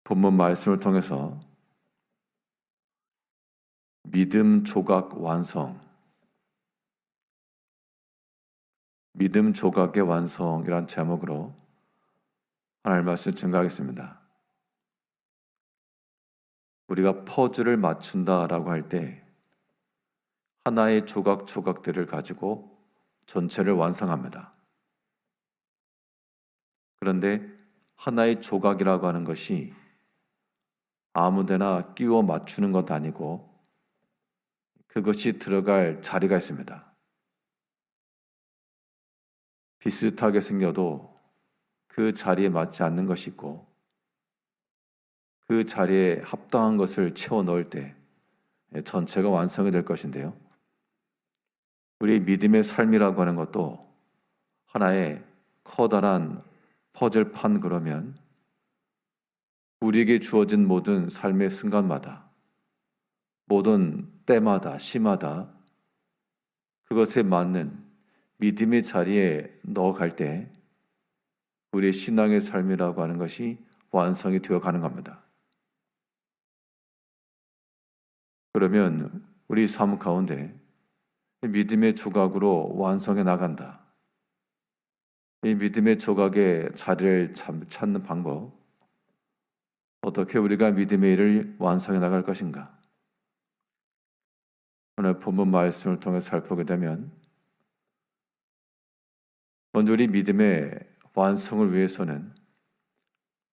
본문 말씀을 통해서 믿음 조각 완성, 믿음 조각의 완성이란 제목으로 하나님의 말씀을 증거하겠습니다. 우리가 퍼즐을 맞춘다라고 할 때 하나의 조각들을 가지고 전체를 완성합니다. 그런데 하나의 조각이라고 하는 것이 아무데나 끼워 맞추는 것 아니고 그것이 들어갈 자리가 있습니다. 비슷하게 생겨도 그 자리에 맞지 않는 것이 있고 그 자리에 합당한 것을 채워 넣을 때 전체가 완성이 될 것인데요. 우리의 믿음의 삶이라고 하는 것도 하나의 커다란 퍼즐판 그러면 우리에게 주어진 모든 삶의 순간마다 모든 때마다 시마다 그것에 맞는 믿음의 자리에 넣어갈 때 우리의 신앙의 삶이라고 하는 것이 완성이 되어 가는 겁니다. 그러면 우리 삶 가운데 믿음의 조각으로 완성해 나간다. 이 믿음의 조각의 자리를 찾는 방법, 어떻게 우리가 믿음의 일을 완성해 나갈 것인가? 오늘 본문 말씀을 통해 살펴보게 되면 먼저 우리 믿음의 완성을 위해서는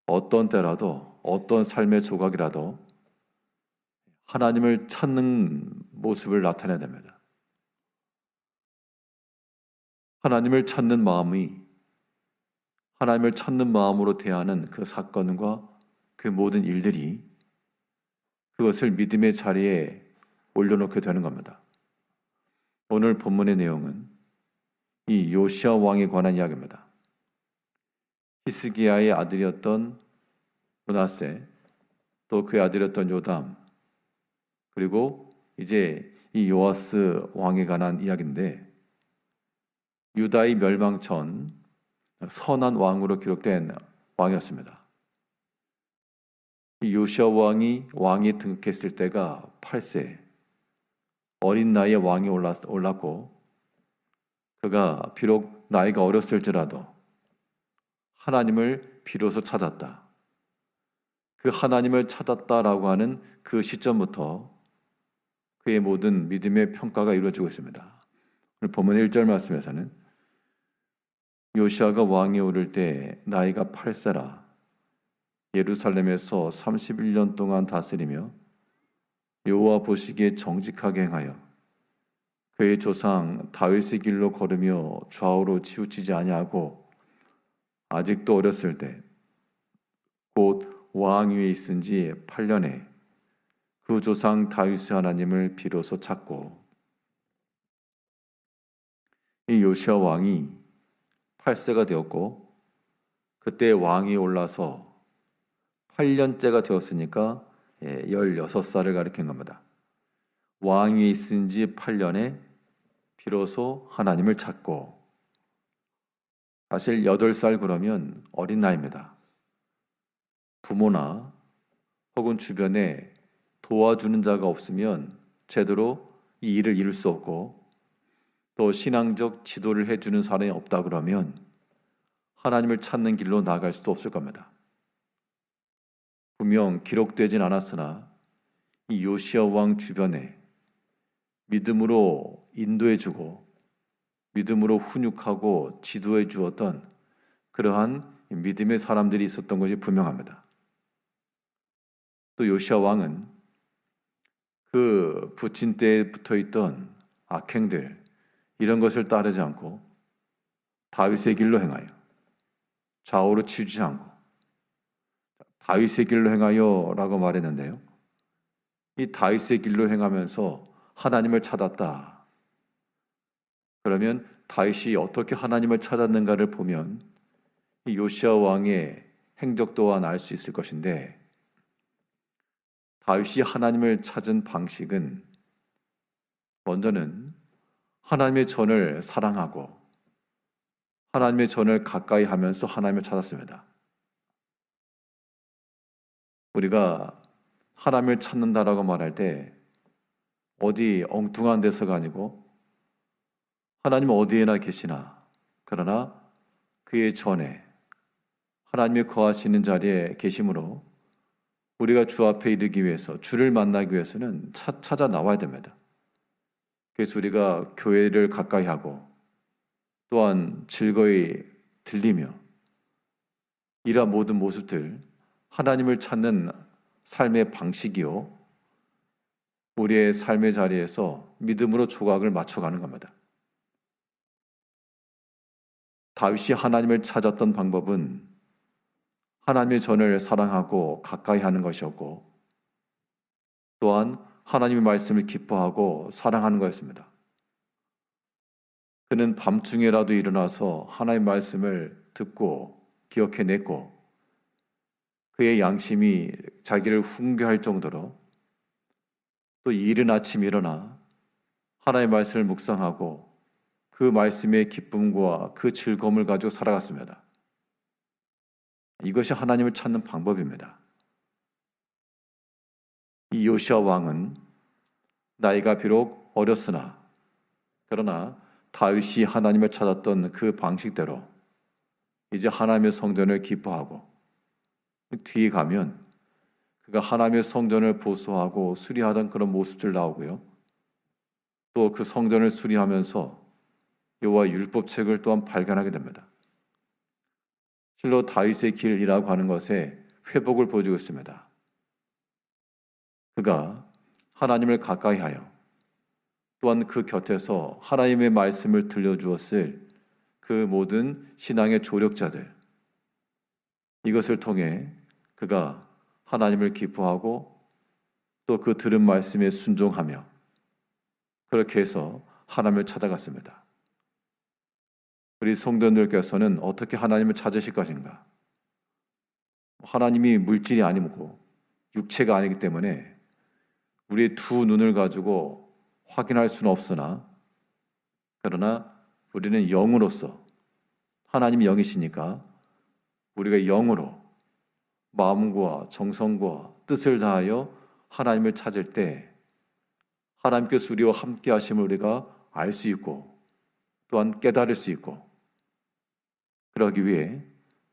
어떤 때라도 어떤 삶의 조각이라도 하나님을 찾는 모습을 나타내야 됩니다. 하나님을 찾는 마음으로 대하는 그 사건과 그 모든 일들이 그것을 믿음의 자리에 올려놓게 되는 겁니다. 오늘 본문의 내용은 이 요시야 왕에 관한 이야기입니다. 히스기야의 아들이었던 므낫세, 또 그의 아들이었던 요담, 그리고 이제 이 요아스 왕에 관한 이야기인데 유다의 멸망 전 선한 왕으로 기록된 왕이었습니다. 이 요시야 왕이 등극했을 때가 8세, 어린 나이에 왕이 올랐고 그가 비록 나이가 어렸을지라도 하나님을 비로소 찾았다. 그 하나님을 찾았다라고 하는 그 시점부터 그의 모든 믿음의 평가가 이루어지고 있습니다. 오늘 본문 1절 말씀에서는 요시아가 왕이 오를 때 나이가 8세라 예루살렘에서 31년 동안 다스리며 여호와 보시기에 정직하게 행하여 그의 조상 다윗의 길로 걸으며 좌우로 치우치지 아니하고 아직도 어렸을 때 곧 왕 위에 있은 지 8년에 그 조상 다윗의 하나님을 비로소 찾고 이 요시아 왕이 8세가 되었고 그때 왕이 올라서 8년째가 되었으니까 16살을 가리킨 겁니다. 왕이 있은 지 8년에 비로소 하나님을 찾고 사실 8살 그러면 어린 나이입니다. 부모나 혹은 주변에 도와주는 자가 없으면 제대로 이 일을 이룰 수 없고 또 신앙적 지도를 해주는 사람이 없다 그러면 하나님을 찾는 길로 나아갈 수도 없을 겁니다. 분명 기록되진 않았으나 이 요시야 왕 주변에 믿음으로 인도해주고 믿음으로 훈육하고 지도해 주었던 그러한 믿음의 사람들이 있었던 것이 분명합니다. 또 요시야 왕은 그 부친 때에 붙어있던 악행들 이런 것을 따르지 않고 다윗의 길로 행하여 좌우로 치우치지 않고 다윗의 길로 행하여 라고 말했는데요. 이 다윗의 길로 행하면서 하나님을 찾았다. 그러면 다윗이 어떻게 하나님을 찾았는가를 보면 이 요시야 왕의 행적 또한 알 수 있을 것인데 다윗이 하나님을 찾은 방식은 먼저는 하나님의 전을 사랑하고 하나님의 전을 가까이 하면서 하나님을 찾았습니다. 우리가 하나님을 찾는다라고 말할 때 어디 엉뚱한 데서가 아니고 하나님은 어디에나 계시나, 그러나 그의 전에 하나님이 거하시는 자리에 계심으로 우리가 주 앞에 이르기 위해서, 주를 만나기 위해서는 찾아 나와야 됩니다. 그래서 우리가 교회를 가까이 하고 또한 즐거이 들리며 이러한 모든 모습들, 하나님을 찾는 삶의 방식이요, 우리의 삶의 자리에서 믿음으로 조각을 맞춰가는 겁니다. 다윗이 하나님을 찾았던 방법은 하나님의 전을 사랑하고 가까이 하는 것이었고, 또한 하나님의 말씀을 기뻐하고 사랑하는 것이었습니다. 그는 밤중에라도 일어나서 하나님의 말씀을 듣고 기억해냈고, 그의 양심이 자기를 훈계할 정도로 또 이른 아침 일어나 하나님의 말씀을 묵상하고 그 말씀의 기쁨과 그 즐거움을 가지고 살아갔습니다. 이것이 하나님을 찾는 방법입니다. 이 요시아 왕은 나이가 비록 어렸으나, 그러나 다윗이 하나님을 찾았던 그 방식대로 이제 하나님의 성전을 기뻐하고, 뒤에 가면 그가 하나님의 성전을 보수하고 수리하던 그런 모습들 나오고요. 또 그 성전을 수리하면서 여호와 율법책을 또한 발견하게 됩니다. 실로 다윗의 길이라고 하는 것에 회복을 보여주고 있습니다. 그가 하나님을 가까이 하여 또한 그 곁에서 하나님의 말씀을 들려주었을 그 모든 신앙의 조력자들, 이것을 통해 그가 하나님을 기뻐하고 또 그 들은 말씀에 순종하며 그렇게 해서 하나님을 찾아갔습니다. 우리 성도님들께서는 어떻게 하나님을 찾으실 것인가? 하나님이 물질이 아니고 육체가 아니기 때문에 우리의 두 눈을 가지고 확인할 수는 없으나, 그러나 우리는 영으로서, 하나님이 영이시니까 우리가 영으로 마음과 정성과 뜻을 다하여 하나님을 찾을 때 하나님께서 우리와 함께 하심을 우리가 알 수 있고 또한 깨달을 수 있고, 그러기 위해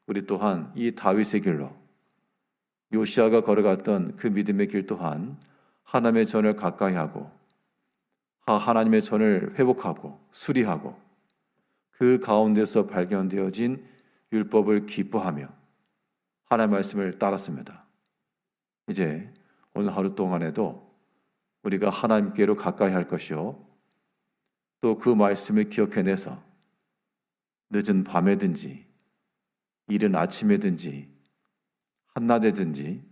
우리 또한 이 다윗의 길로, 요시아가 걸어갔던 그 믿음의 길 또한 하나님의 전을 가까이 하고 하나님의 전을 회복하고 수리하고 그 가운데서 발견되어진 율법을 기뻐하며 하나님의 말씀을 따랐습니다. 이제 오늘 하루 동안에도 우리가 하나님께로 가까이 할 것이요, 또 그 말씀을 기억해내서 늦은 밤에든지 이른 아침에든지 한낮에든지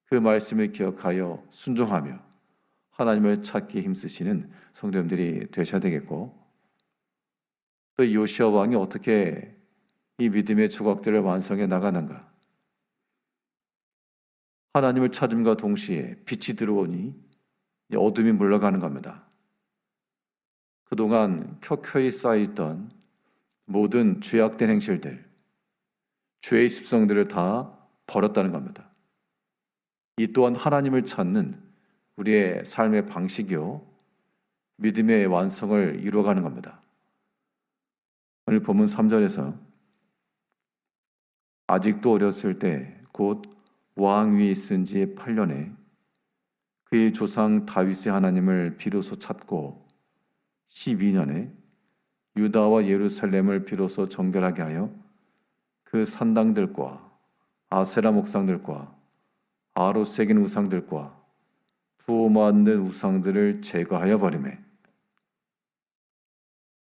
그 말씀을 기억하여 순종하며 하나님을 찾기 힘쓰시는 성도님들이 되셔야 되겠고, 또 요시아 왕이 어떻게 이 믿음의 조각들을 완성해 나가는가? 하나님을 찾음과 동시에 빛이 들어오니 어둠이 물러가는 겁니다. 그동안 켜켜이 쌓여있던 모든 죄악된 행실들, 죄의 습성들을 다 버렸다는 겁니다. 이 또한 하나님을 찾는 우리의 삶의 방식이요, 믿음의 완성을 이루어가는 겁니다. 오늘 본문 3절에서 아직도 어렸을 때 곧 왕 위에 있은 지 8년에 그의 조상 다윗의 하나님을 비로소 찾고 12년에 유다와 예루살렘을 비로소 정결하게 하여 그 산당들과 아세라 목상들과 아로 새긴 우상들과 부어 만든 우상들을 제거하여 버리매,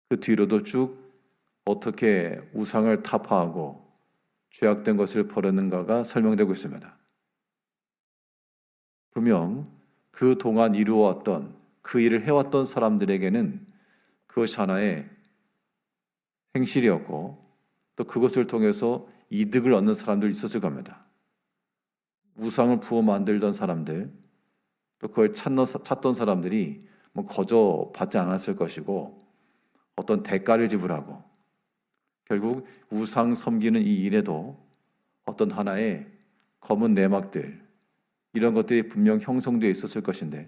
그 뒤로도 쭉 어떻게 우상을 타파하고 죄악된 것을 버렸는가가 설명되고 있습니다. 분명 그 동안 이루어왔던 그 일을 해왔던 사람들에게는 그것이 하나의 행실이었고 또 그것을 통해서 이득을 얻는 사람들이 있었을 겁니다. 우상을 부어 만들던 사람들, 또 그걸 찾던 사람들이 거저 받지 않았을 것이고 어떤 대가를 지불하고 결국 우상 섬기는 이 일에도 어떤 하나의 검은 내막들, 이런 것들이 분명 형성되어 있었을 것인데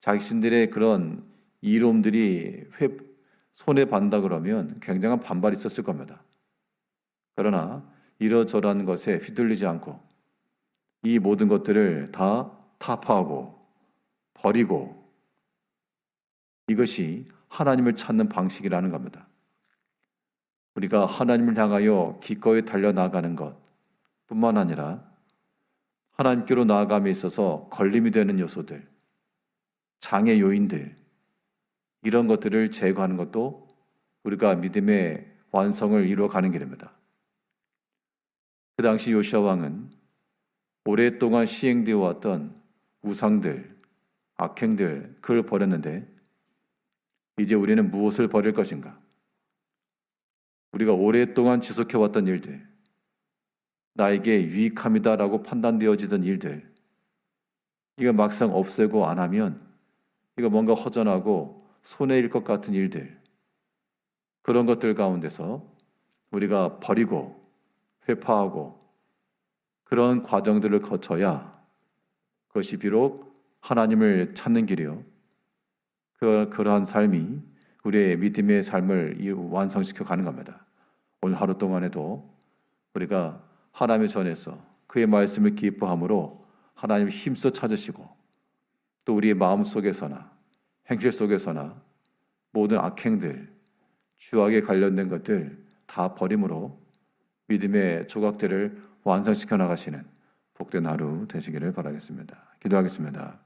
자신들의 그런 이로움들이 손에 반다 그러면 굉장한 반발이 있었을 겁니다. 그러나 이러저러한 것에 휘둘리지 않고 이 모든 것들을 다 타파하고 버리고 이것이 하나님을 찾는 방식이라는 겁니다. 우리가 하나님을 향하여 기꺼이 달려나가는 것 뿐만 아니라 하나님께로 나아감에 있어서 걸림이 되는 요소들, 장애 요인들 이런 것들을 제거하는 것도 우리가 믿음의 완성을 이루어가는 길입니다. 그 당시 요시야 왕은 오랫동안 시행되어 왔던 우상들, 악행들 그걸 버렸는데 이제 우리는 무엇을 버릴 것인가? 우리가 오랫동안 지속해왔던 일들, 나에게 유익함이다라고 판단되어지던 일들 이거 막상 없애고 안 하면 이거 뭔가 허전하고 손해일 것 같은 일들 그런 것들 가운데서 우리가 버리고 회파하고 그런 과정들을 거쳐야 그것이 비록 하나님을 찾는 길이요. 그러한 삶이 우리의 믿음의 삶을 완성시켜 가는 겁니다. 오늘 하루 동안에도 우리가 하나님의 전에서 그의 말씀을 기뻐함으로 하나님을 힘써 찾으시고 또 우리의 마음 속에서나 행실 속에서나 모든 악행들, 죄악에 관련된 것들 다 버림으로 믿음의 조각들을 완성시켜 나가시는 복된 하루 되시기를 바라겠습니다. 기도하겠습니다.